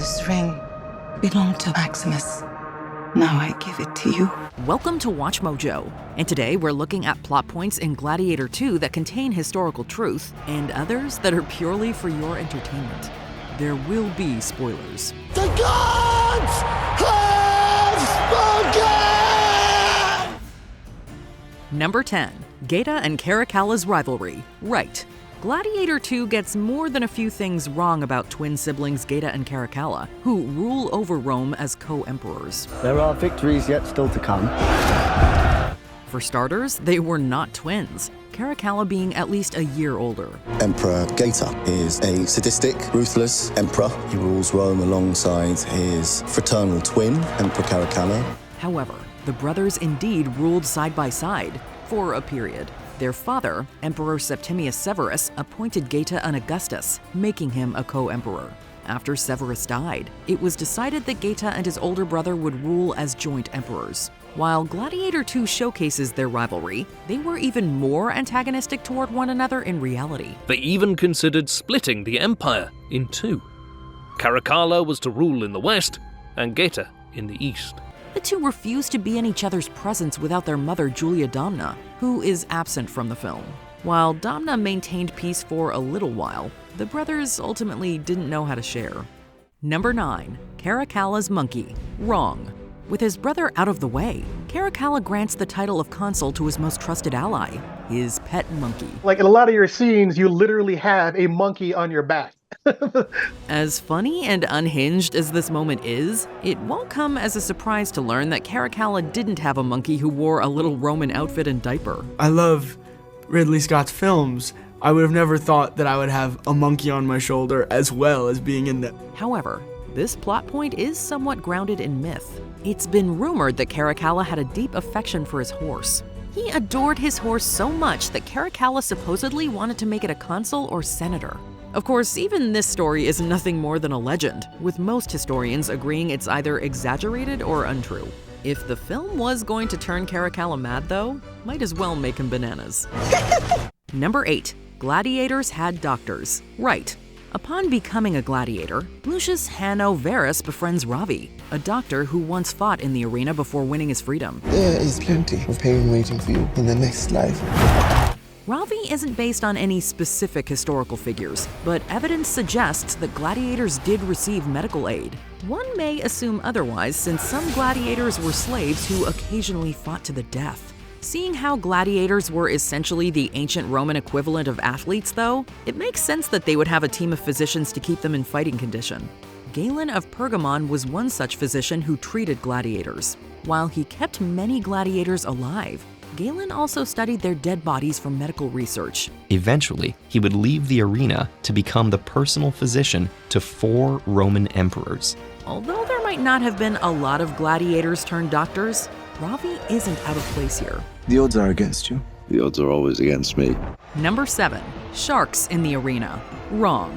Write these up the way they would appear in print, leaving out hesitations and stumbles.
This ring belonged to Maximus. Now I give it to you. Welcome to WatchMojo, and today we're looking at plot points in Gladiator II that contain historical truth, and others that are purely for your entertainment. There will be spoilers. The gods have spoken! Number 10. Geta and Caracalla's Rivalry. Right. Gladiator II gets more than a few things wrong about twin siblings Geta and Caracalla, who rule over Rome as co-emperors. There are victories yet still to come. For starters, they were not twins, Caracalla being at least a year older. Emperor Geta is a sadistic, ruthless emperor. He rules Rome alongside his fraternal twin, Emperor Caracalla. However, the brothers indeed ruled side by side, for a period. Their father, Emperor Septimius Severus, appointed Geta an Augustus, making him a co-emperor. After Severus died, it was decided that Geta and his older brother would rule as joint emperors. While Gladiator II showcases their rivalry, they were even more antagonistic toward one another in reality. They even considered splitting the empire in two. Caracalla was to rule in the west, and Geta in the east. The two refused to be in each other's presence without their mother Julia Domna, who is absent from the film. While Domna maintained peace for a little while, the brothers ultimately didn't know how to share. Number 9. Caracalla's Monkey. Wrong. With his brother out of the way, Caracalla grants the title of consul to his most trusted ally, his pet monkey. Like in a lot of your scenes, you literally have a monkey on your back. As funny and unhinged as this moment is, it won't come as a surprise to learn that Caracalla didn't have a monkey who wore a little Roman outfit and diaper. I love Ridley Scott's films. I would have never thought that I would have a monkey on my shoulder as well as being in them. However, this plot point is somewhat grounded in myth. It's been rumored that Caracalla had a deep affection for his horse. He adored his horse so much that Caracalla supposedly wanted to make it a consul or senator. Of course, even this story is nothing more than a legend, with most historians agreeing it's either exaggerated or untrue. If the film was going to turn Caracalla mad, though, might as well make him bananas. Number 8. Gladiators had doctors. Right. Upon becoming a gladiator, Lucius Hanno Verus befriends Ravi, a doctor who once fought in the arena before winning his freedom. There is plenty of pain waiting for you in the next life. Ravi isn't based on any specific historical figures, but evidence suggests that gladiators did receive medical aid. One may assume otherwise since some gladiators were slaves who occasionally fought to the death. Seeing how gladiators were essentially the ancient Roman equivalent of athletes, though, it makes sense that they would have a team of physicians to keep them in fighting condition. Galen of Pergamon was one such physician who treated gladiators. While he kept many gladiators alive, Galen also studied their dead bodies for medical research. Eventually, he would leave the arena to become the personal physician to 4 Roman emperors. Although there might not have been a lot of gladiators turned doctors, Ravi isn't out of place here. The odds are against you. The odds are always against me. Number 7. Sharks in the arena. Wrong.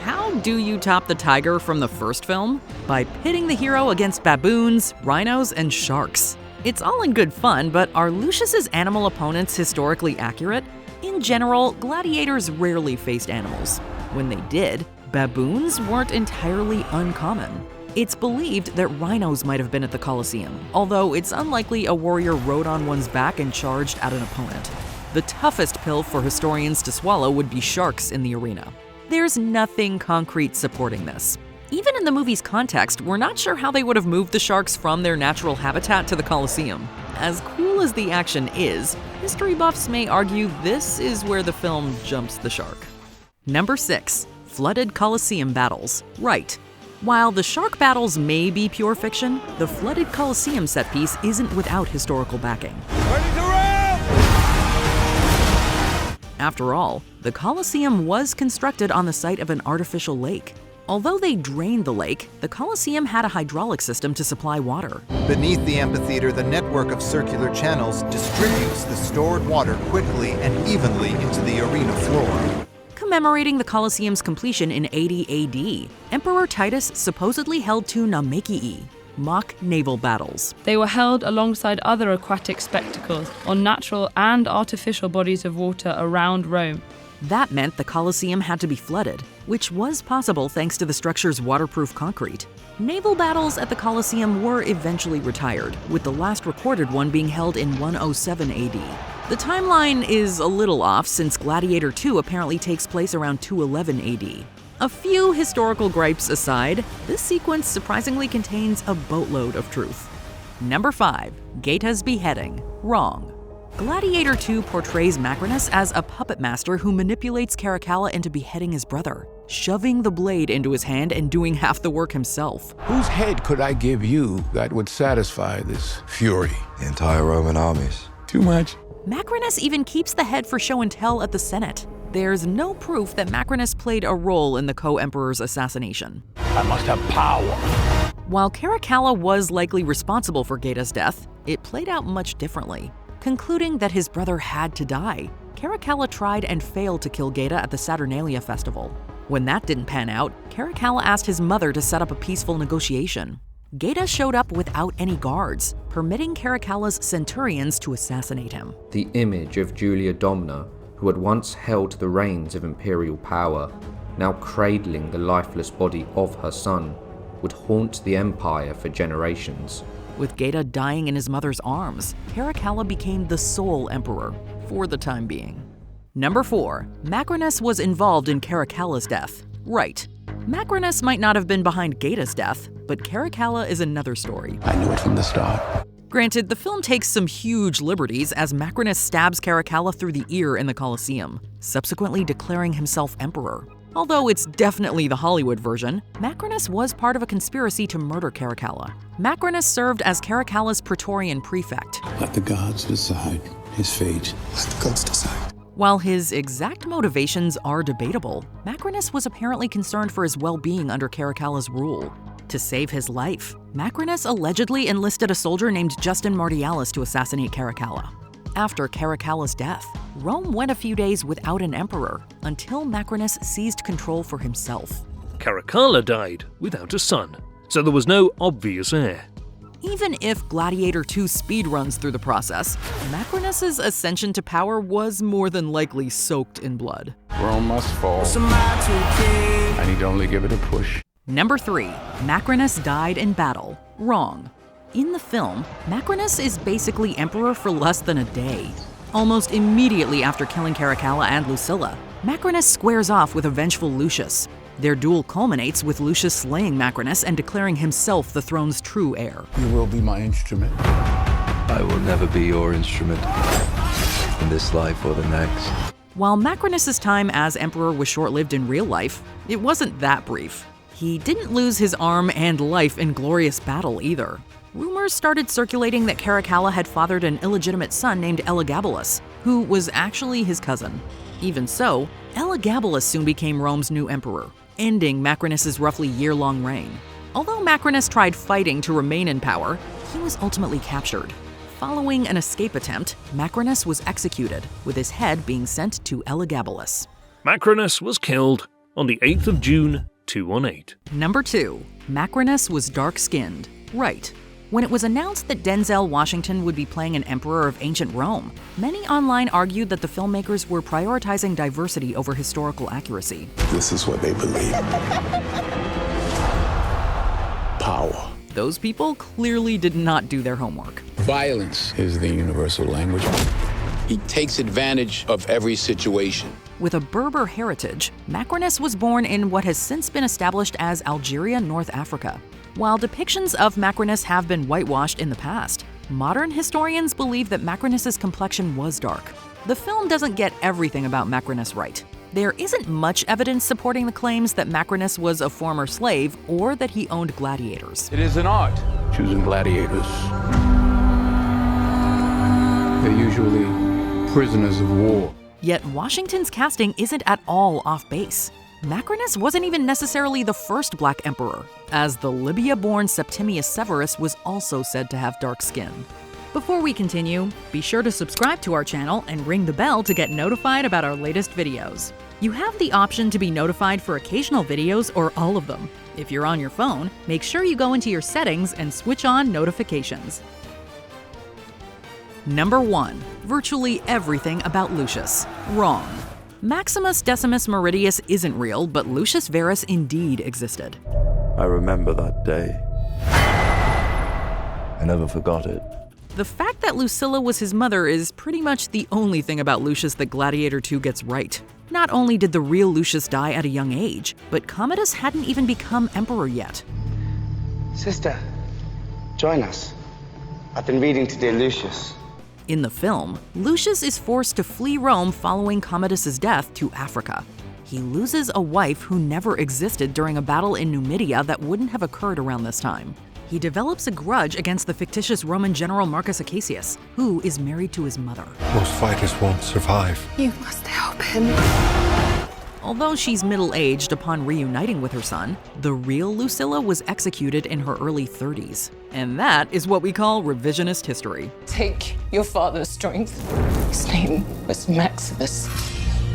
How do you top the tiger from the first film? By pitting the hero against baboons, rhinos, and sharks. It's all in good fun, but are Lucius's animal opponents historically accurate? In general, gladiators rarely faced animals. When they did, baboons weren't entirely uncommon. It's believed that rhinos might have been at the Coliseum, although it's unlikely a warrior rode on one's back and charged at an opponent. The toughest pill for historians to swallow would be sharks in the arena. There's nothing concrete supporting this. Even in the movie's context, we're not sure how they would have moved the sharks from their natural habitat to the Coliseum. As cool as the action is, history buffs may argue this is where the film jumps the shark. Number 6. Flooded Coliseum battles. Right. While the shark battles may be pure fiction, the flooded Coliseum set piece isn't without historical backing. Ready to roll! After all, the Coliseum was constructed on the site of an artificial lake. Although they drained the lake, the Coliseum had a hydraulic system to supply water. Beneath the amphitheater, the network of circular channels distributes the stored water quickly and evenly into the arena floor. Commemorating the Coliseum's completion in 80 AD, Emperor Titus supposedly held 2 Naumachii, mock naval battles. They were held alongside other aquatic spectacles on natural and artificial bodies of water around Rome. That meant the Coliseum had to be flooded, which was possible thanks to the structure's waterproof concrete. Naval battles at the Colosseum were eventually retired, with the last recorded one being held in 107 AD. The timeline is a little off since Gladiator II apparently takes place around 211 AD. A few historical gripes aside, this sequence surprisingly contains a boatload of truth. Number 5. Geta's beheading. Wrong. Gladiator II portrays Macrinus as a puppet master who manipulates Caracalla into beheading his brother, shoving the blade into his hand and doing half the work himself. Whose head could I give you that would satisfy this fury? The entire Roman armies. Too much? Macrinus even keeps the head for show and tell at the Senate. There's no proof that Macrinus played a role in the co-emperor's assassination. I must have power. While Caracalla was likely responsible for Geta's death, it played out much differently. Concluding that his brother had to die, Caracalla tried and failed to kill Geta at the Saturnalia festival. When that didn't pan out, Caracalla asked his mother to set up a peaceful negotiation. Geta showed up without any guards, permitting Caracalla's centurions to assassinate him. The image of Julia Domna, who had once held the reins of imperial power, now cradling the lifeless body of her son, would haunt the empire for generations. With Geta dying in his mother's arms, Caracalla became the sole emperor, for the time being. Number 4. Macrinus was involved in Caracalla's death. Right. Macrinus might not have been behind Geta's death, but Caracalla is another story. I knew it from the start. Granted, the film takes some huge liberties as Macrinus stabs Caracalla through the ear in the Coliseum, subsequently declaring himself emperor. Although it's definitely the Hollywood version, Macrinus was part of a conspiracy to murder Caracalla. Macrinus served as Caracalla's Praetorian prefect. Let the gods decide his fate. Let the gods decide. While his exact motivations are debatable, Macrinus was apparently concerned for his well-being under Caracalla's rule. To save his life, Macrinus allegedly enlisted a soldier named Justin Martialis to assassinate Caracalla. After Caracalla's death, Rome went a few days without an emperor until Macrinus seized control for himself. Caracalla died without a son, so there was no obvious heir. Even if Gladiator II speedruns through the process, Macrinus's ascension to power was more than likely soaked in blood. Rome must fall. I need only give it a push. Number 3. Macrinus died in battle. Wrong. In the film, Macrinus is basically emperor for less than a day. Almost immediately after killing Caracalla and Lucilla, Macrinus squares off with a vengeful Lucius. Their duel culminates with Lucius slaying Macrinus and declaring himself the throne's true heir. You will be my instrument. I will never be your instrument in this life or the next. While Macrinus's time as emperor was short-lived in real life, it wasn't that brief. He didn't lose his arm and life in glorious battle either. Rumors started circulating that Caracalla had fathered an illegitimate son named Elagabalus, who was actually his cousin. Even so, Elagabalus soon became Rome's new emperor, ending Macrinus's roughly year-long reign. Although Macrinus tried fighting to remain in power, he was ultimately captured. Following an escape attempt, Macrinus was executed, with his head being sent to Elagabalus. Macrinus was killed on the 8th of June, 218. Number 2. Macrinus was dark-skinned. Right. When it was announced that Denzel Washington would be playing an emperor of ancient Rome, many online argued that the filmmakers were prioritizing diversity over historical accuracy. This is what they believe. Power. Those people clearly did not do their homework. Violence is the universal language. He takes advantage of every situation. With a Berber heritage, Macrinus was born in what has since been established as Algeria, North Africa. While depictions of Macrinus have been whitewashed in the past, modern historians believe that Macrinus's complexion was dark. The film doesn't get everything about Macrinus right. There isn't much evidence supporting the claims that Macrinus was a former slave or that he owned gladiators. It is an art, choosing gladiators. They're usually prisoners of war. Yet Washington's casting isn't at all off base. Macrinus wasn't even necessarily the first black emperor, as the Libya-born Septimius Severus was also said to have dark skin. Before we continue, be sure to subscribe to our channel and ring the bell to get notified about our latest videos. You have the option to be notified for occasional videos or all of them. If you're on your phone, make sure you go into your settings and switch on notifications. Number 1. Virtually everything about Lucius. Wrong. Maximus Decimus Meridius isn't real, but Lucius Verus indeed existed. I remember that day. I never forgot it. The fact that Lucilla was his mother is pretty much the only thing about Lucius that Gladiator II gets right. Not only did the real Lucius die at a young age, but Commodus hadn't even become emperor yet. Sister, join us. I've been reading to dear Lucius. In the film, Lucius is forced to flee Rome following Commodus's death to Africa. He loses a wife who never existed during a battle in Numidia that wouldn't have occurred around this time. He develops a grudge against the fictitious Roman general Marcus Acacius, who is married to his mother. Most fighters won't survive. You must help him. Although she's middle-aged upon reuniting with her son, the real Lucilla was executed in her early 30s. And that is what we call revisionist history. Take your father's strength. His name was Maximus,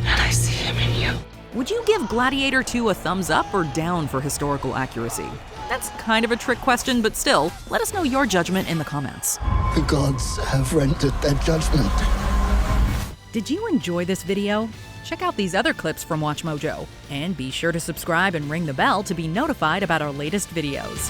and I see him in you. Would you give Gladiator II a thumbs up or down for historical accuracy? That's kind of a trick question, but still, let us know your judgment in the comments. The gods have rendered their judgment. Did you enjoy this video? Check out these other clips from WatchMojo, and be sure to subscribe and ring the bell to be notified about our latest videos.